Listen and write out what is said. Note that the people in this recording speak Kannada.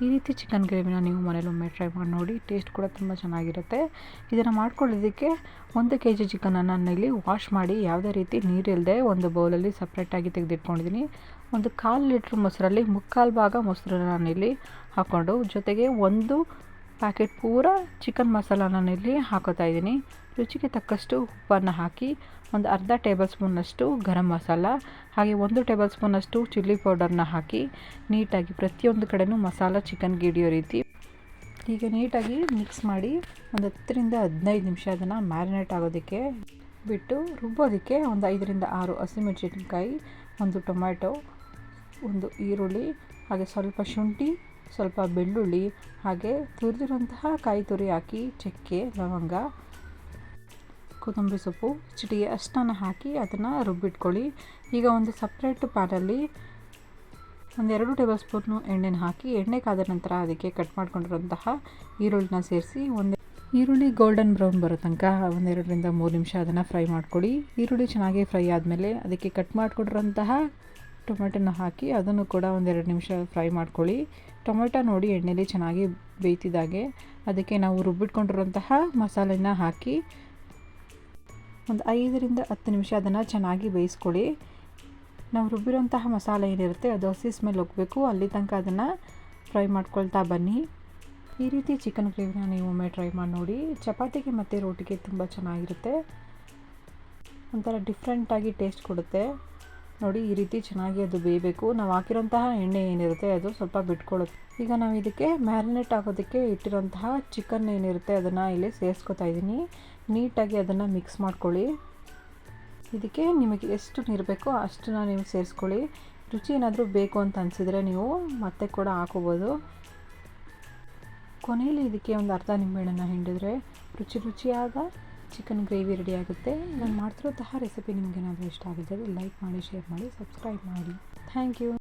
ಈ ರೀತಿ ಚಿಕನ್ ಗ್ರೇವಿನ ನೀವು ಮನೇಲಿ ಒಮ್ಮೆ ಟ್ರೈ ಮಾಡಿ ನೋಡಿ. ಟೇಸ್ಟ್ ಕೂಡ ತುಂಬ ಚೆನ್ನಾಗಿರುತ್ತೆ. ಇದನ್ನು ಮಾಡ್ಕೊಳ್ಳೋದಕ್ಕೆ 1 kg ಚಿಕನನ್ನು ನಾನಿಲ್ಲಿ ವಾಶ್ ಮಾಡಿ ಯಾವುದೇ ರೀತಿ ನೀರಿಲ್ಲದೆ ಒಂದು ಬೌಲಲ್ಲಿ ಸಪ್ರೇಟಾಗಿ ತೆಗೆದಿಟ್ಕೊಂಡಿದ್ದೀನಿ. ಒಂದು 1/4 ಲೀಟ್ರ್ ಮೊಸರಲ್ಲಿ 3/4 ಭಾಗ ಮೊಸರನ್ನ ನಾನಿಲ್ಲಿ ಹಾಕ್ಕೊಂಡು ಜೊತೆಗೆ 1 ಪ್ಯಾಕೆಟ್ ಪೂರ ಚಿಕನ್ ಮಸಾಲ ನಾನಿಲ್ಲಿ ಹಾಕೋತಾ ಇದ್ದೀನಿ. ರುಚಿಗೆ ತಕ್ಕಷ್ಟು ಉಪ್ಪನ್ನು ಹಾಕಿ ಒಂದು ಅರ್ಧ ಟೇಬಲ್ ಸ್ಪೂನಷ್ಟು ಗರಂ ಮಸಾಲ ಹಾಗೆ 1 ಟೇಬಲ್ ಸ್ಪೂನಷ್ಟು ಚಿಲ್ಲಿ ಪೌಡರ್ನ ಹಾಕಿ ನೀಟಾಗಿ ಪ್ರತಿಯೊಂದು ಕಡೆನೂ ಮಸಾಲ ಚಿಕನ್ಗೆ ಹಿಡಿಯೋ ರೀತಿ ಹೀಗೆ ನೀಟಾಗಿ ಮಿಕ್ಸ್ ಮಾಡಿ ಒಂದು 10 ರಿಂದ 15 ನಿಮಿಷ ಅದನ್ನು ಮ್ಯಾರಿನೇಟ್ ಆಗೋದಕ್ಕೆ ಬಿಟ್ಟು ರುಬ್ಬೋದಕ್ಕೆ ಒಂದು 5 ರಿಂದ 6 ಹಸಿಮೆಣಸಿನಕಾಯಿ, 1 ಟೊಮ್ಯಾಟೊ, 1 ಈರುಳ್ಳಿ ಹಾಗೆ ಸ್ವಲ್ಪ ಶುಂಠಿ, ಸ್ವಲ್ಪ ಬೆಳ್ಳುಳ್ಳಿ ಹಾಗೆ ತುರಿದಿರುವಂತಹ ಕಾಯಿ ತುರಿ ಹಾಕಿ ಚಕ್ಕೆ, ಲವಂಗ, ಕೊತ್ತಂಬರಿ ಸೊಪ್ಪು, ಚಿಟಿಕೆ ಅಷ್ಟನ್ನು ಹಾಕಿ ಅದನ್ನು ರುಬ್ಬಿಟ್ಕೊಳ್ಳಿ. ಈಗ ಒಂದು ಸಪ್ರೇಟ್ ಪ್ಯಾನಲ್ಲಿ ಒಂದು 2 ಟೇಬಲ್ ಸ್ಪೂನು ಎಣ್ಣೆನ ಹಾಕಿ ಎಣ್ಣೆ ಕಾದ ನಂತರ ಅದಕ್ಕೆ ಕಟ್ ಮಾಡ್ಕೊಂಡಿರುವಂತಹ ಈರುಳ್ಳಿನ ಸೇರಿಸಿ ಈರುಳ್ಳಿ ಗೋಲ್ಡನ್ ಬ್ರೌನ್ ಬರೋ ತನಕ 1-2 ರಿಂದ 3 ನಿಮಿಷ ಅದನ್ನು ಫ್ರೈ ಮಾಡ್ಕೊಳ್ಳಿ. ಈರುಳ್ಳಿ ಚೆನ್ನಾಗಿ ಫ್ರೈ ಆದಮೇಲೆ ಅದಕ್ಕೆ ಕಟ್ ಮಾಡಿಕೊಂಡಿರುವಂತಹ ಟೊಮೆಟೊನ ಹಾಕಿ ಅದನ್ನು ಕೂಡ 1-2 ನಿಮಿಷ ಫ್ರೈ ಮಾಡ್ಕೊಳ್ಳಿ. ಟೊಮೆಟೊ ನೋಡಿ ಎಣ್ಣೆಲಿ ಚೆನ್ನಾಗಿ ಬೇಯ್ತಿದ್ದಾಗೆ ಅದಕ್ಕೆ ನಾವು ರುಬ್ಬಿಟ್ಕೊಂಡಿರುವಂತಹ ಮಸಾಲೆನ ಹಾಕಿ ಒಂದು 5 ರಿಂದ 10 ನಿಮಿಷ ಅದನ್ನು ಚೆನ್ನಾಗಿ ಬೇಯಿಸ್ಕೊಳ್ಳಿ. ನಾವು ರುಬ್ಬಿರೋಂತಹ ಮಸಾಲೆ ಏನಿರುತ್ತೆ ಅದು ಹಸಿ ಸ್ಮೆಲ್ ಹೋಗಬೇಕು, ಅಲ್ಲಿ ತನಕ ಅದನ್ನು ಫ್ರೈ ಮಾಡ್ಕೊಳ್ತಾ ಬನ್ನಿ. ಈ ರೀತಿ ಚಿಕನ್ ಗ್ರೇವಿನ ನೀವು ಒಮ್ಮೆ ಟ್ರೈ ಮಾಡಿ ನೋಡಿ. ಚಪಾತಿಗೆ ಮತ್ತು ರೋಟಿಗೆ ತುಂಬ ಚೆನ್ನಾಗಿರುತ್ತೆ, ಒಂಥರ ಡಿಫ್ರೆಂಟಾಗಿ ಟೇಸ್ಟ್ ಕೊಡುತ್ತೆ. ನೋಡಿ ಈ ರೀತಿ ಚೆನ್ನಾಗಿ ಅದು ಬೇಯಬೇಕು. ನಾವು ಹಾಕಿರೋಂತಹ ಎಣ್ಣೆ ಏನಿರುತ್ತೆ ಅದು ಸ್ವಲ್ಪ ಬಿಟ್ಕೊಳ್ಳುತ್ತೆ. ಈಗ ನಾವು ಇದಕ್ಕೆ ಮ್ಯಾರಿನೇಟ್ ಆಗೋದಕ್ಕೆ ಇಟ್ಟಿರೋಂತಹ ಚಿಕನ್ ಏನಿರುತ್ತೆ ಅದನ್ನು ಇಲ್ಲಿ ಸೇರಿಸ್ಕೊತಾ ಇದ್ದೀನಿ. ನೀಟಾಗಿ ಅದನ್ನು ಮಿಕ್ಸ್ ಮಾಡ್ಕೊಳ್ಳಿ. ಇದಕ್ಕೆ ನಿಮಗೆ ಎಷ್ಟು ನೀರು ಬೇಕೋ ಅಷ್ಟನ್ನು ನೀವು ಸೇರಿಸ್ಕೊಳ್ಳಿ. ರುಚಿ ಏನಾದರೂ ಬೇಕು ಅಂತ ಅನಿಸಿದರೆ ನೀವು ಮತ್ತೆ ಕೂಡ ಹಾಕೋಬೋದು. ಕೊನೆಯಲ್ಲಿ ಇದಕ್ಕೆ ಒಂದು ಅರ್ಧ ನಿಂಬೆಹಣ್ಣನ್ನು ಹಿಂಡಿದ್ರೆ ರುಚಿಯಾದ ಚಿಕನ್ ಗ್ರೇವಿ ರೆಡಿ ಆಗುತ್ತೆ. ನಾನು ಮಾಡ್ತಿರೋಂತಹ ರೆಸಿಪಿ ನಿಮಗೇನಾದರೂ ಇಷ್ಟ ಆಗಿದ್ದರೆ ಲೈಕ್ ಮಾಡಿ, ಶೇರ್ ಮಾಡಿ, ಸಬ್ಸ್ಕ್ರೈಬ್ ಮಾಡಿ. Thank you.